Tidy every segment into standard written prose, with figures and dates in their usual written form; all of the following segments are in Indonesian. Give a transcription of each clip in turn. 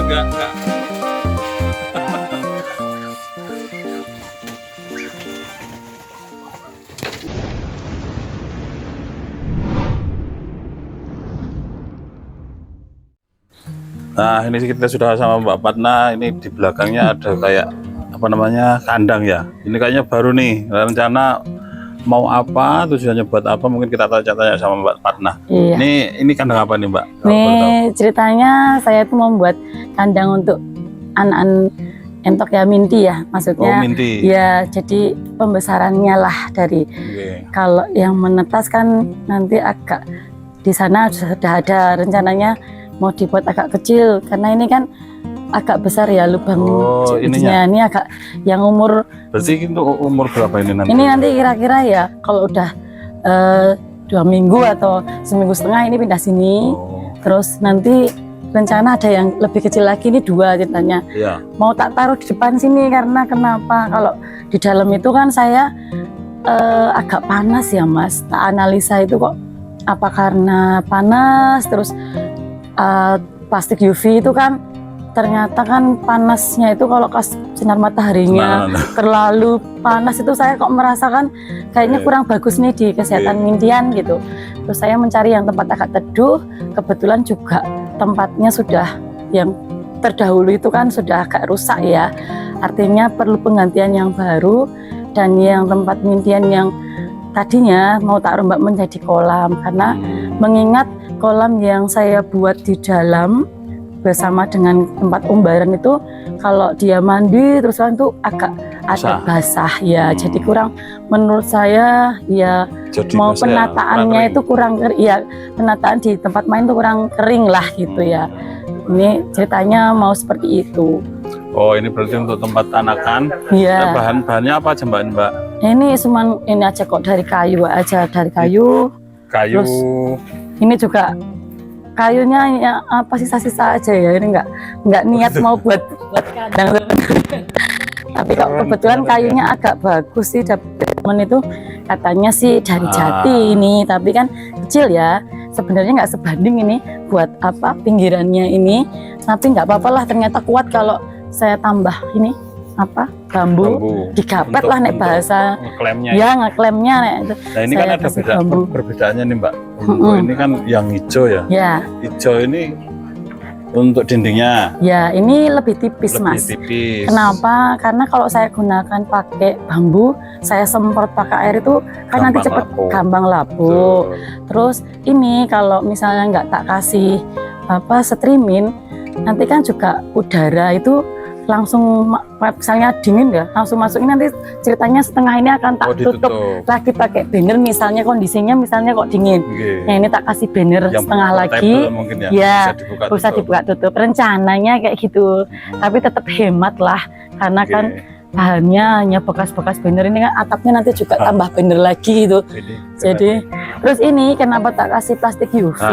enggak. Nah, ini kita sudah sama Mbak Patna. Ini di belakangnya ada kayak apa namanya, kandang ya. Ini kayaknya baru nih. Rencana mau apa, tujuannya buat apa? Mungkin kita tanya-tanya sama Mbak Patna. Iya. Ini kandang apa nih Mbak? Nih ceritanya saya tuh membuat kandang untuk anak-anak entok ya, minti ya, maksudnya. Oh, minti. Ya, jadi pembesarannya lah dari. Kalau yang menetas kan nanti agak di sana sudah ada rencananya mau dibuat agak kecil karena ini kan agak besar ya lubang ininya. Ini agak yang umur. Berarti itu umur berapa ini nanti? Ini nanti kira-kira ya kalau udah 2 minggu atau seminggu setengah ini pindah sini. Terus nanti rencana ada yang lebih kecil lagi, ini 2 ceritanya. Ya. Mau tak taruh di depan sini karena kenapa? Kalau di dalam itu kan saya agak panas ya Mas. Tak analisa itu kok apa karena panas terus plastik UV itu kan ternyata kan panasnya itu kalau sinar mataharinya terlalu panas itu saya kok merasakan kayaknya kurang bagus nih di kesehatan mintian gitu. Terus saya mencari yang tempat agak teduh, kebetulan juga tempatnya sudah yang terdahulu itu kan sudah agak rusak ya, artinya perlu penggantian yang baru. Dan yang tempat mintian yang tadinya mau tak rombak menjadi kolam karena mengingat kolam yang saya buat di dalam bersama dengan tempat umbaran itu kalau dia mandi terus kan itu agak ada basah ya, jadi kurang menurut saya ya. Jadi mau penataannya itu kurang ya, penataan di tempat main itu kurang kering lah gitu ya. Ini ceritanya mau seperti itu. Oh, ini berarti untuk tempat anakan. Iya. Bahan-bahannya apa aja Mbak? Ini cuman ini aja kok, dari kayu aja, dari kayu. Kayu. Terus ini juga kayunya ya apa sisa-sisa aja ya, ini nggak niat mau buat kandang. Tapi kok kebetulan kayunya agak bagus sih, dapet temen itu katanya sih dari jati ini, tapi kan kecil ya. Sebenarnya nggak sebanding ini buat apa pinggirannya ini, tapi nggak apa-apa lah, ternyata kuat kalau saya tambah ini apa bambu digapet lah nek bahasa ngeklemnya ya, ngeklemnya nek. Nah ini kan ada perbedaannya nih Mbak. Ini kan yang hijau ya. Ya. Hijau ini untuk dindingnya. Ya, ini lebih tipis Mas. Tipis. Kenapa? Karena kalau saya gunakan pakai bambu, saya semprot pakai air itu kan nanti cepet gampang lapuk. Terus ini kalau misalnya nggak tak kasih apa streamin, nanti kan juga udara itu langsung misalnya dingin ya langsung masukin, nanti ceritanya setengah ini akan tak tutup lagi pakai banner misalnya kondisinya misalnya kok dingin. Nah ini tak kasih banner yang setengah lagi ya, bisa dibuka tutup rencananya kayak gitu. Tapi tetap hemat lah karena kan bahannya hanya bekas-bekas banner, ini kan atapnya nanti juga tambah banner lagi gitu. Jadi terus ini kenapa tak kasih plastik UV?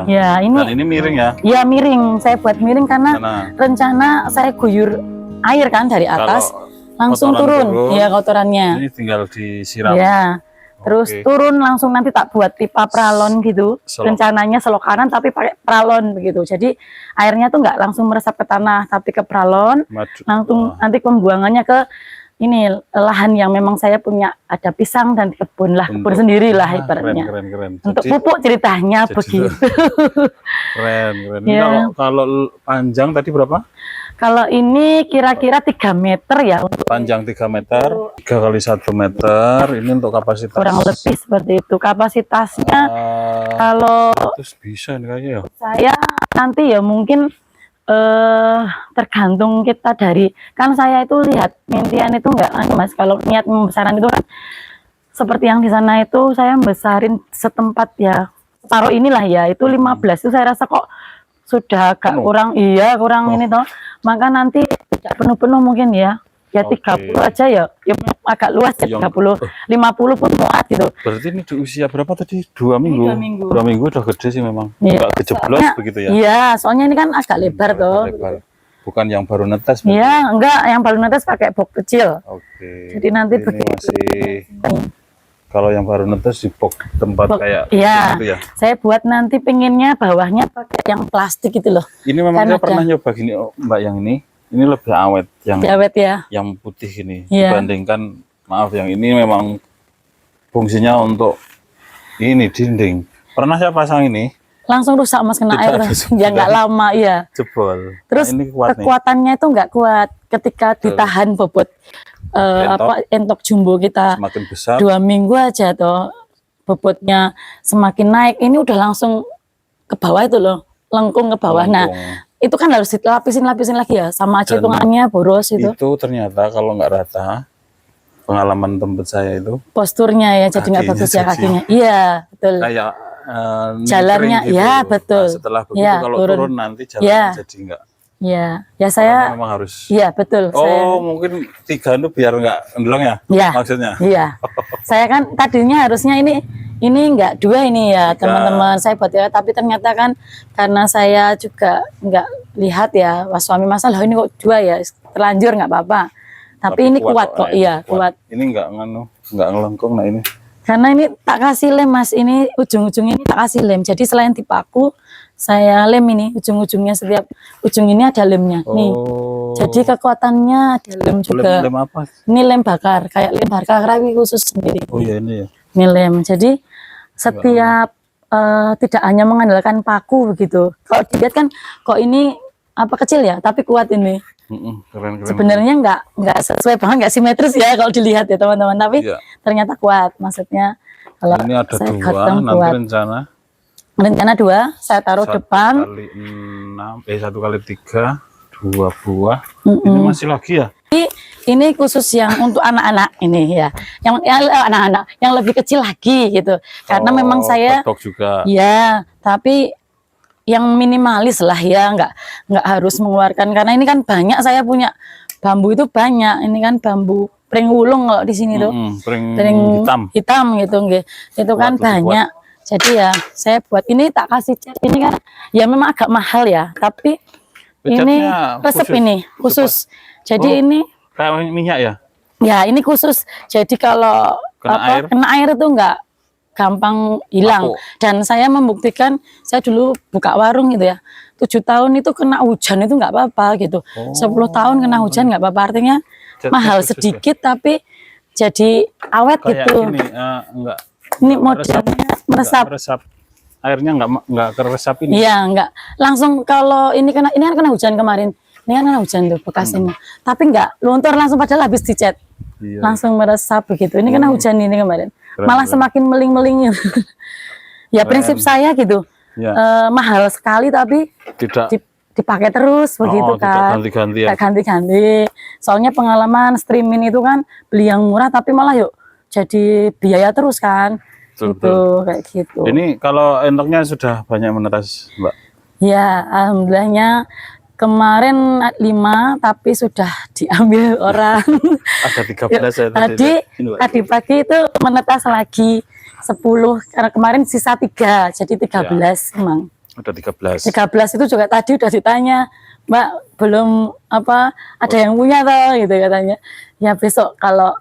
Ya ini. Dan ini miring ya? Ya miring, saya buat miring karena rencana saya guyur air kan dari atas langsung turun ya kotorannya. Ini tinggal disiram. Ya. Terus turun langsung nanti tak buat pipa pralon gitu. Rencananya selokaran tapi pakai pralon begitu. Jadi airnya tuh nggak langsung meresap ke tanah tapi ke pralon. Langsung nanti pembuangannya ke ini lahan yang memang saya punya, ada pisang dan kebun lah, kebun sendiri lah ibaratnya. Keren. Untuk pupuk ceritanya begitu. Keren. Ya. Kalau panjang tadi berapa? Kalau ini kira-kira 3 meter ya. Panjang 3 meter, 3 kali 1 meter. Ini untuk kapasitas. Kurang lebih seperti itu. Kapasitasnya kalau bisa nih kayaknya ya. Saya nanti ya mungkin tergantung kita dari, kan saya itu lihat mintian itu enggak Mas, kalau niat pembesaran itu kan seperti yang di sana itu saya besarin setempat ya. Taruh inilah ya, itu 15 itu saya rasa kok sudah agak kurang, kurang ini toh. Maka nanti tidak penuh-penuh mungkin ya. Ya 30 aja ya agak luas ya, 30, 50 pun muat gitu. Berarti ini di usia berapa tadi? 2 minggu? 2 minggu udah gede sih memang. Enggak kejeblos begitu ya? Iya, soalnya ini kan agak lebar toh. Bukan yang baru netes? Iya, enggak, yang baru netes pakai box kecil. Jadi nanti ini masih Kalau yang baru netes di box tempat kayak iya. gitu ya. Saya buat nanti pinginnya bawahnya pakai yang plastik gitu loh. Ini memang Kan saya ada. pernah nyoba gini, oh, Mbak, yang ini lebih awet yang Awet ya. yang putih ini Iya. dibandingkan maaf yang ini memang fungsinya untuk ini dinding. Pernah saya pasang ini Langsung rusak Mas kena Tidak air. ada Ya nggak lama ya. jebol. Terus Nah, ini kuat nih. kekuatannya itu nggak kuat ketika ditahan bobot entok jumbo kita Semakin besar 2 minggu aja toh bobotnya semakin naik. Ini udah langsung ke bawah itu loh, lengkung ke bawah. Nah, melengkung. itu kan harus dilapisin lagi ya, sama aja Dan hitungannya boros itu. Itu ternyata kalau nggak rata, pengalaman tempat saya itu Posturnya ya jadi nggak Kakinya bagus ya jadi- kakinya. Iya, betul. kayak Jalannya, miring gitu. ya, betul. Nah, setelah begitu Ya, kalau turun. turun nanti jalannya Ya. jadi nggak. Iya, ya Makanya saya memang harus. iya betul. Saya, Oh, mungkin 3 itu biar nggak endlong ya? Iya. Maksudnya. iya. Saya kan tadinya harusnya ini nggak 2 ini ya teman-teman saya buat ya, tapi ternyata kan karena saya juga nggak lihat ya, pas suami masalah ini kok 2 ya, terlanjur nggak apa-apa. Tapi ini kuat kok, ini iya kuat. Ini nggak nggak ngelengkung. Nah ini. Karena ini tak kasih lem Mas, ini ujung-ujungnya ini tak kasih lem. Jadi selain dipaku, saya lem ini ujung-ujungnya, setiap ujung ini ada lemnya. Nih. Oh. Jadi kekuatannya ada lem juga. Lem apa? Ini lem bakar, kayak lem bakar rawi khusus sendiri. Oh ya ini ya. Ini lem. Jadi setiap tidak hanya mengandalkan paku begitu. Kalau dilihat kan kok ini apa kecil ya, tapi kuat ini. Keren. Sebenarnya nggak sesuai banget, nggak simetris ya kalau dilihat ya teman-teman. Tapi Iya. ternyata kuat. Maksudnya kalau Ini ada saya 2, khatam nanti kuat. Rencana 2, saya taruh 1 depan. kali 6, 1 kali 3, 2 buah. Ini masih lagi ya? Ini khusus yang untuk anak-anak ini ya, yang anak-anak yang lebih kecil lagi gitu. Karena memang saya, hotdog juga. ya, tapi yang minimalis lah ya, nggak harus mengeluarkan. Karena ini kan banyak, saya punya bambu itu banyak. Ini kan bambu pring wulung kalau di sini tuh, Pring pring hitam. gitu, nggih. Itu kan Lebih banyak. Jadi ya saya buat ini tak kasih cat. Ini kan ya memang agak mahal ya, tapi ini Catnya resep khusus. ini khusus. Jadi Oh. ini Kayak minyak ya? ya ini khusus. Jadi kalau Kena air? kena air itu nggak gampang hilang. Aku. Dan saya membuktikan, saya dulu buka warung gitu ya, 7 tahun itu kena hujan itu nggak apa-apa gitu. 10 tahun kena hujan nggak apa-apa. Artinya Catnya mahal khusus ya? sedikit tapi jadi awet Kayak gitu. ini enggak Ini modelnya meresap. meresap. Airnya enggak keresap ini. Iya, enggak. Langsung kalau ini kan kena hujan kemarin. Ini kan kena hujan tuh bekas ini. Tapi enggak luntur langsung, padahal habis dicat. Iya. Langsung meresap begitu. Ini kena hujan ini kemarin. Keren, Malah keren. semakin meling-meling gitu. Ya prinsip saya gitu. Ya. Mahal sekali tapi Tidak dipakai terus begitu tidak kan. ganti-ganti ya. Tidak ganti-ganti. Soalnya pengalaman streaming itu kan beli yang murah tapi malah yuk jadi biaya terus kan. Betul, Gitu, kayak gitu. Ini kalau entoknya sudah banyak menetas, Mbak. Ya, alhamdulillahnya kemarin 5 tapi sudah diambil orang. Ada 13 saya Tadi Ini, Mbak. tadi pagi itu menetas lagi 10 karena kemarin sisa 3 jadi 13 emang. Ada 13. 13 itu juga tadi udah ditanya, Mbak belum ada yang punya toh gitu katanya. Ya besok kalau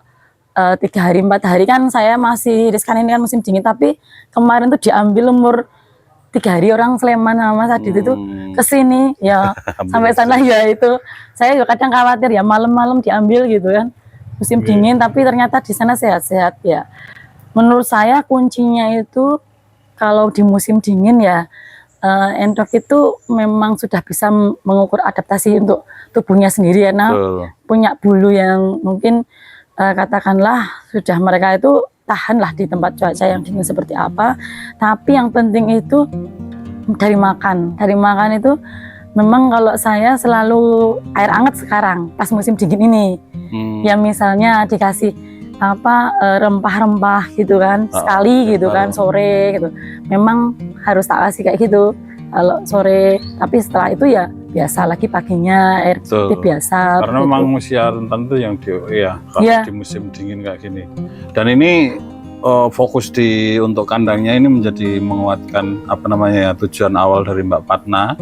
3 hari 4 hari kan saya masih riskan, ini kan musim dingin, tapi kemarin tuh diambil umur 3 hari orang Sleman sama Mas Adit itu kesini ya sampai sana ya itu saya juga kadang khawatir ya malam-malam diambil gitu kan musim dingin, tapi ternyata di sana sehat-sehat ya. Menurut saya kuncinya itu kalau di musim dingin ya endok itu memang sudah bisa mengukur adaptasi untuk tubuhnya sendiri karena Betul. punya bulu yang mungkin katakanlah sudah mereka itu tahan lah di tempat cuaca yang dingin seperti apa. Tapi yang penting itu dari makan itu memang kalau saya selalu air hangat sekarang pas musim dingin ini. Ya misalnya dikasih rempah-rempah gitu kan sekali gitu kan sore gitu. Memang harus tak kasih kayak gitu kalau sore, tapi setelah itu ya biasa lagi paginya air putih biasa. Karena begitu. memang usia rentan itu yang kalau Iya. di musim dingin kayak gini. Dan ini fokus untuk kandangnya ini menjadi menguatkan tujuan awal dari Mbak Patna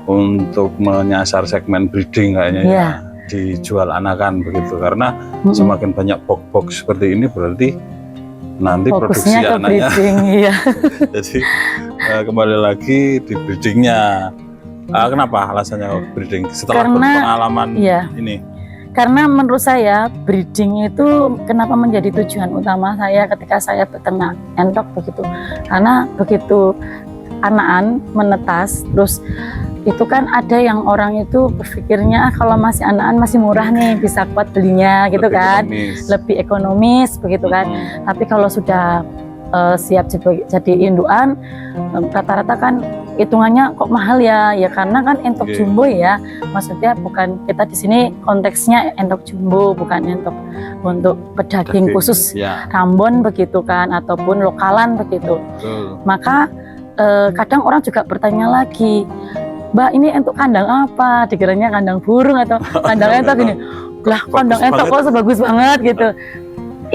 untuk menyasar segmen breeding kayaknya ya, dijual anakan begitu. Karena semakin banyak box-box seperti ini berarti nanti produksi fokusnya ke anaknya. breeding, iya. Jadi kembali lagi di breedingnya. Kenapa alasannya breeding setelah Karena, pengalaman iya. ini? Karena menurut saya breeding itu kenapa menjadi tujuan utama saya ketika saya beternak entok begitu. Karena begitu anakan menetas, terus itu kan ada yang orang itu berpikirnya kalau masih anakan masih murah nih, bisa kuat belinya gitu Lebih kan, ekonomis. lebih ekonomis begitu kan. Tapi kalau sudah siap jadi indukan, rata-rata kan hitungannya kok mahal ya, ya karena kan entok Oke. jumbo ya, maksudnya bukan kita di sini konteksnya entok jumbo, bukan entok untuk pedaging khusus Ya, Rambon begitu kan, ataupun lokalan begitu. betul. Maka kadang orang juga bertanya lagi, Mbak ini entok kandang apa? Dikiranya kandang burung atau kandang entok gini. Lah kandang Bagus entok banget. kok sebagus banget gitu.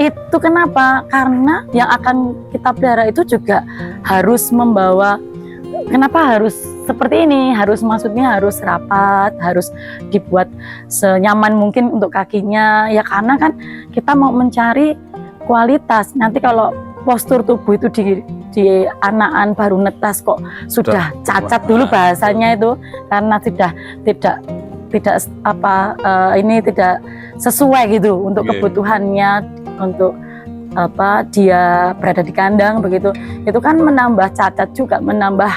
Itu kenapa? Karena yang akan kita pelihara itu juga harus membawa, kenapa harus seperti ini? Harus, maksudnya harus rapat, harus dibuat senyaman mungkin untuk kakinya. Ya karena kan kita mau mencari kualitas. Nanti kalau postur tubuh itu di anakan baru netas kok sudah cacat dulu bahasanya itu, karena sudah tidak ini tidak sesuai gitu untuk kebutuhannya, untuk dia berada di kandang begitu. Itu kan menambah cacat juga, menambah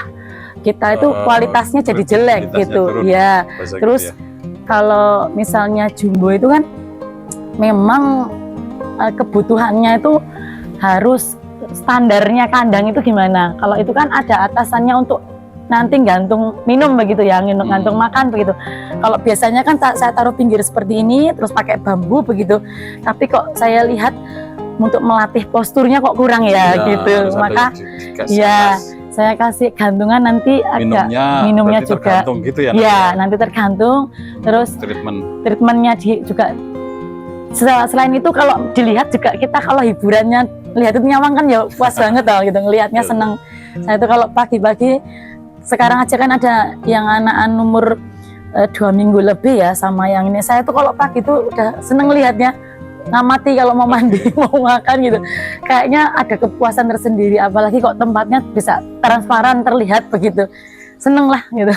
kita itu kualitasnya jadi jelek gitu ya. Terus kalau misalnya jumbo itu kan memang kebutuhannya itu harus standarnya kandang itu gimana. Kalau itu kan ada atasannya untuk nanti gantung minum begitu ya, gantung makan begitu. Kalau biasanya kan saya taruh pinggir seperti ini terus pakai bambu begitu, tapi kok saya lihat untuk melatih posturnya kok kurang ya gitu. Maka ya saya kasih gantungan, nanti agak minumnya juga tergantung gitu ya, ya nanti tergantung. Terus treatmentnya juga selain itu kalau dilihat juga, kita kalau hiburannya lihat itu nyawang kan ya puas banget tau gitu, ngelihatnya seneng. Saya itu kalau pagi-pagi sekarang aja kan ada yang anak-anak umur 2 minggu lebih ya sama yang ini, saya tuh kalau pagi tuh udah seneng lihatnya, ngamati kalau mau mandi mau makan gitu, kayaknya ada kepuasan tersendiri, apalagi kok tempatnya bisa transparan terlihat begitu, seneng lah gitu.